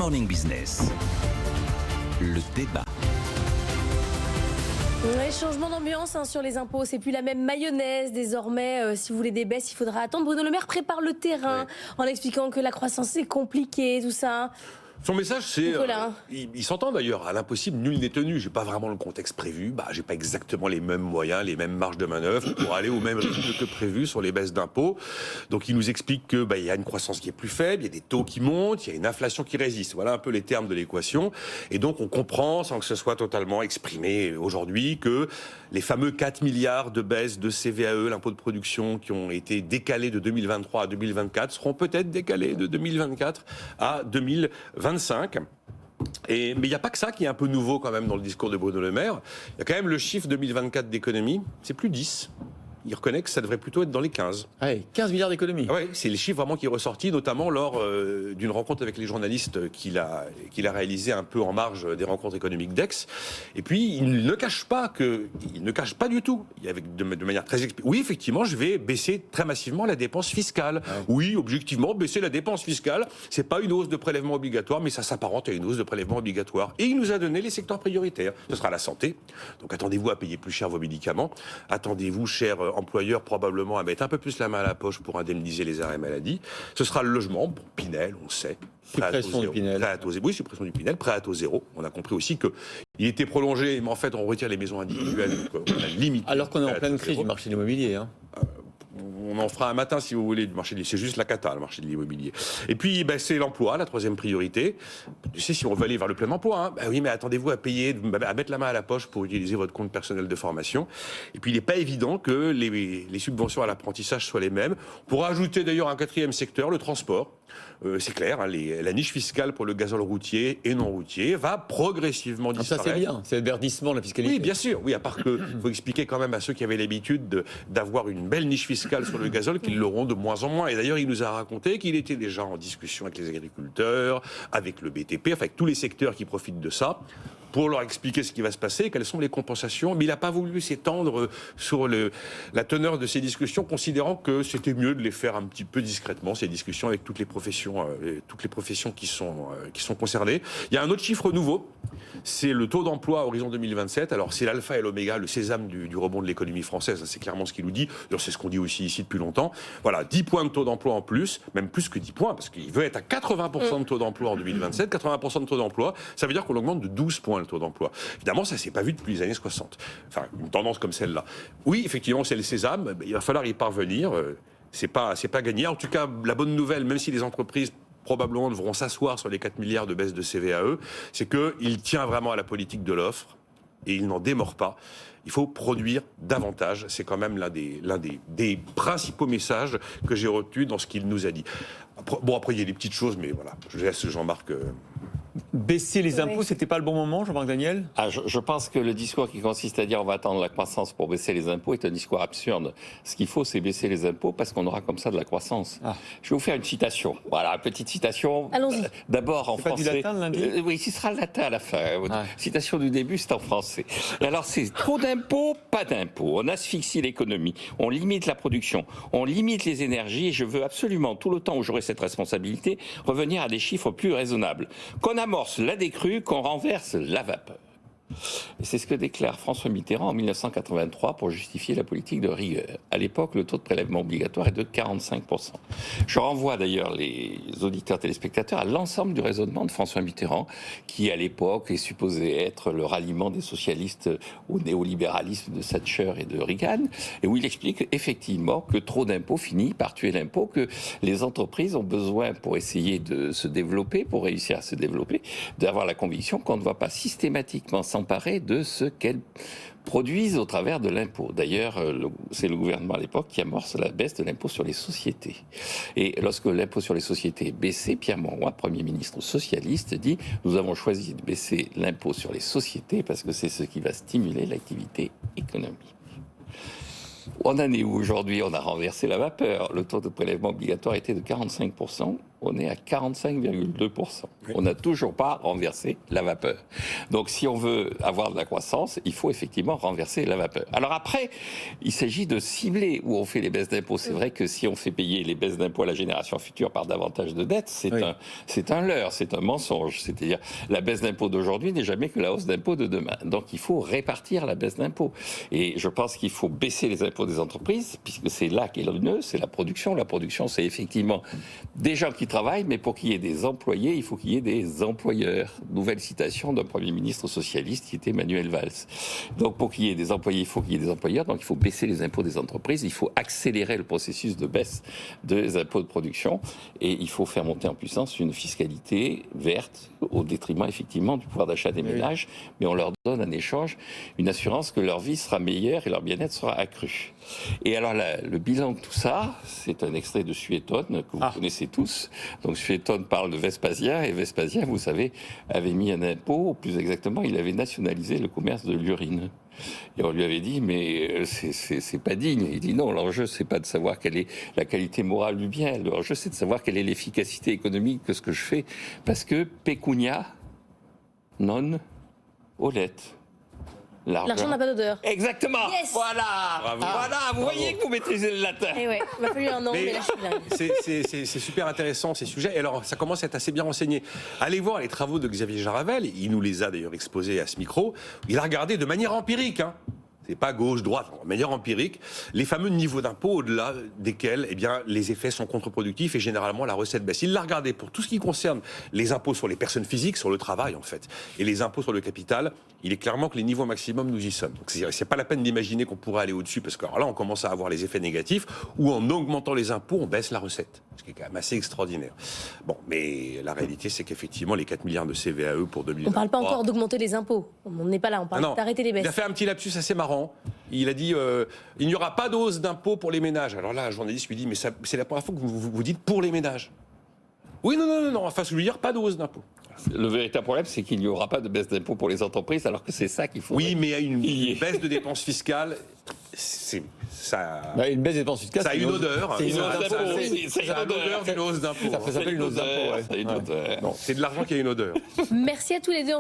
Morning Business, le débat. Ouais, changement d'ambiance sur les impôts, c'est plus la même mayonnaise désormais. Si vous voulez des baisses, il faudra attendre. Bruno Le Maire prépare le terrain en expliquant que la croissance est compliquée, tout ça. Son message, c'est, il s'entend d'ailleurs, à l'impossible, nul n'est tenu. J'ai pas vraiment le contexte prévu. J'ai pas exactement les mêmes moyens, les mêmes marges de manœuvre pour aller au même rythme que prévu sur les baisses d'impôts. Donc il nous explique que il y a une croissance qui est plus faible, il y a des taux qui montent, il y a une inflation qui résiste. Voilà un peu les termes de l'équation. Et donc on comprend, sans que ce soit totalement exprimé aujourd'hui, que les fameux 4 milliards de baisses de CVAE, l'impôt de production, qui ont été décalés de 2023 à 2024, seront peut-être décalés de 2024 à 2025. Mais il n'y a pas que ça qui est un peu nouveau quand même dans le discours de Bruno Le Maire. Il y a quand même le chiffre 2024 d'économie, c'est plus 10. Il reconnaît que ça devrait plutôt être dans les 15. Ouais, 15 milliards d'économies. Oui, c'est le chiffre vraiment qui est ressorti, notamment lors d'une rencontre avec les journalistes qu'il a réalisé un peu en marge des rencontres économiques d'Aix. Et puis, il ne cache pas du tout, de manière très oui, effectivement, je vais baisser très massivement la dépense fiscale. Ouais. Oui, objectivement, baisser la dépense fiscale, c'est pas une hausse de prélèvement obligatoire, mais ça s'apparente à une hausse de prélèvement obligatoire. Et il nous a donné les secteurs prioritaires. Ce sera la santé. Donc, attendez-vous à payer plus cher vos médicaments. Attendez-vous, cher employeurs probablement à mettre un peu plus la main à la poche pour indemniser les arrêts maladie. Ce sera le logement, bon, Pinel, on sait. Suppression du Pinel. Oui, suppression du Pinel, prêt à taux zéro. On a compris aussi qu'il était prolongé, mais en fait on retire les maisons individuelles. Donc on a limité. Alors qu'on est en pleine crise du marché de l'immobilier. On en fera un matin si vous voulez du marché de l'immobilier. C'est juste la cata, le marché de l'immobilier. Et puis c'est l'emploi, la troisième priorité. Tu sais, si on veut aller vers le plein emploi, oui, mais attendez-vous à payer, à mettre la main à la poche pour utiliser votre compte personnel de formation. Et puis il n'est pas évident que les subventions à l'apprentissage soient les mêmes. On pourra ajouter d'ailleurs un quatrième secteur, le transport. C'est clair, la niche fiscale pour le gazole routier et non routier va progressivement disparaître. Ça c'est bien, c'est le verdissement de la fiscalité. Oui, bien sûr. Oui, à part que faut expliquer quand même à ceux qui avaient l'habitude d'avoir une belle niche fiscale sur le gazole qu'ils l'auront de moins en moins. Et d'ailleurs, il nous a raconté qu'il était déjà en discussion avec les agriculteurs, avec le BTP, enfin avec tous les secteurs qui profitent de ça, pour leur expliquer ce qui va se passer, quelles sont les compensations. Mais il n'a pas voulu s'étendre sur la teneur de ces discussions, considérant que c'était mieux de les faire un petit peu discrètement, ces discussions avec toutes les professions qui sont concernées. Il y a un autre chiffre nouveau, c'est le taux d'emploi à horizon 2027. Alors c'est l'alpha et l'oméga, le sésame du rebond de l'économie française, c'est clairement ce qu'il nous dit. C'est ce qu'on dit aussi ici depuis longtemps. Voilà, 10 points de taux d'emploi en plus, même plus que 10 points, parce qu'il veut être à 80% de taux d'emploi en 2027. 80% de taux d'emploi, ça veut dire qu'on augmente de 12 points le taux d'emploi. Évidemment, ça ne s'est pas vu depuis les années 60. Enfin, une tendance comme celle-là. Oui, effectivement, c'est le sésame, il va falloir y parvenir. C'est pas gagné. En tout cas, la bonne nouvelle, même si les entreprises probablement devront s'asseoir sur les 4 milliards de baisse de CVAE, c'est qu'il tient vraiment à la politique de l'offre et il n'en démord pas. Il faut produire davantage. C'est quand même l'un des principaux messages que j'ai retenus dans ce qu'il nous a dit. Après, il y a des petites choses, mais voilà, je laisse Jean-Marc... Baisser les impôts, c'était pas le bon moment, Jean-Marc Daniel ? Je pense que le discours qui consiste à dire on va attendre la croissance pour baisser les impôts est un discours absurde. Ce qu'il faut, c'est baisser les impôts parce qu'on aura comme ça de la croissance. Je vais vous faire une citation. Voilà, une petite citation. Allons-y. D'abord en français. C'est pas du latin, le lundi ? Oui, ce sera le latin à la fin. Citation du début, c'est en français. Alors c'est trop d'impôts, pas d'impôts. On asphyxie l'économie, on limite la production, on limite les énergies et je veux absolument, tout le temps où j'aurai cette responsabilité, revenir à des chiffres plus raisonnables. Qu'on amorce la décrue, qu'on renverse la vapeur. Et c'est ce que déclare François Mitterrand en 1983 pour justifier la politique de rigueur. À l'époque, le taux de prélèvement obligatoire est de 45%. Je renvoie d'ailleurs les auditeurs téléspectateurs à l'ensemble du raisonnement de François Mitterrand, qui à l'époque est supposé être le ralliement des socialistes au néolibéralisme de Thatcher et de Reagan, et où il explique effectivement que trop d'impôts finit par tuer l'impôt, que les entreprises ont besoin pour essayer de se développer, pour réussir à se développer, d'avoir la conviction qu'on ne va pas systématiquement s'emparer de ce qu'elles produisent au travers de l'impôt. D'ailleurs, c'est le gouvernement à l'époque qui amorce la baisse de l'impôt sur les sociétés. Et lorsque l'impôt sur les sociétés est baissé, Pierre Mauroy, Premier ministre socialiste, dit « Nous avons choisi de baisser l'impôt sur les sociétés parce que c'est ce qui va stimuler l'activité économique. » On en est où aujourd'hui ? On a renversé la vapeur. Le taux de prélèvement obligatoire était de 45%. on est à 45,2%. On n'a toujours pas renversé la vapeur. Donc si on veut avoir de la croissance, il faut effectivement renverser la vapeur. Alors après, il s'agit de cibler où on fait les baisses d'impôts. C'est vrai que si on fait payer les baisses d'impôts à la génération future par davantage de dettes, c'est un leurre, c'est un mensonge. C'est-à-dire la baisse d'impôts d'aujourd'hui n'est jamais que la hausse d'impôts de demain. Donc il faut répartir la baisse d'impôts. Et je pense qu'il faut baisser les impôts des entreprises, puisque c'est là qu'est le nœud, c'est la production. La production, c'est effectivement des gens qui travaillent, mais pour qu'il y ait des employés, il faut qu'il y ait des employeurs. Nouvelle citation d'un Premier ministre socialiste qui était Manuel Valls. Donc pour qu'il y ait des employés, il faut qu'il y ait des employeurs, donc il faut baisser les impôts des entreprises, il faut accélérer le processus de baisse des impôts de production, et il faut faire monter en puissance une fiscalité verte, au détriment effectivement du pouvoir d'achat des ménages, mais on leur donne en échange une assurance que leur vie sera meilleure et leur bien-être sera accru. Et alors le bilan de tout ça, c'est un extrait de Suétone que vous connaissez tous. Donc Suétone parle de Vespasien, et Vespasien, vous savez, avait mis un impôt, ou plus exactement, il avait nationalisé le commerce de l'urine. Et on lui avait dit, mais c'est pas digne. Il dit non, l'enjeu, c'est pas de savoir quelle est la qualité morale du bien. L'enjeu, c'est de savoir quelle est l'efficacité économique de ce que je fais. Parce que pecunia non olet. L'argent n'a pas d'odeur. Exactement. Yes. Voilà. Voilà. Vous voyez que vous maîtrisez le latin. Et ouais, il m'a fallu un an, mais là je suis bien. C'est super intéressant ces sujets. Et alors, ça commence à être assez bien renseigné. Allez voir les travaux de Xavier Jaravel. Il nous les a d'ailleurs exposés à ce micro. Il a regardé de manière empirique, hein. C'est pas gauche-droite, de manière empirique, les fameux niveaux d'impôt au-delà desquels les effets sont contre-productifs et généralement la recette baisse. Il l'a regardé pour tout ce qui concerne les impôts sur les personnes physiques, sur le travail en fait, et les impôts sur le capital. Il est clairement que les niveaux maximum, nous y sommes. Donc c'est pas la peine d'imaginer qu'on pourrait aller au-dessus, parce que alors là, on commence à avoir les effets négatifs, où en augmentant les impôts, on baisse la recette, ce qui est quand même assez extraordinaire. Bon, mais la réalité, c'est qu'effectivement, les 4 milliards de CVAE pour 2023... On ne parle pas encore d'augmenter les impôts. On n'est pas là, on parle d'arrêter les baisses. Il a fait un petit lapsus assez marrant. Il a dit il n'y aura pas de hausse d'impôts pour les ménages. Alors là, un journaliste lui dit mais c'est la première fois que vous dites pour les ménages. Oui, non. Enfin, je veux dire pas de hausse d'impôts. Le véritable problème, c'est qu'il n'y aura pas de baisse d'impôts pour les entreprises, alors que c'est ça qu'il faut. Oui, mais une baisse de dépenses fiscales, ça. Une baisse des dépenses fiscales, ça a une odeur. C'est une odeur d'une hausse d'impôts. Ça s'appelle une hausse d'impôt. C'est de l'argent qui a une odeur. Merci à tous les deux.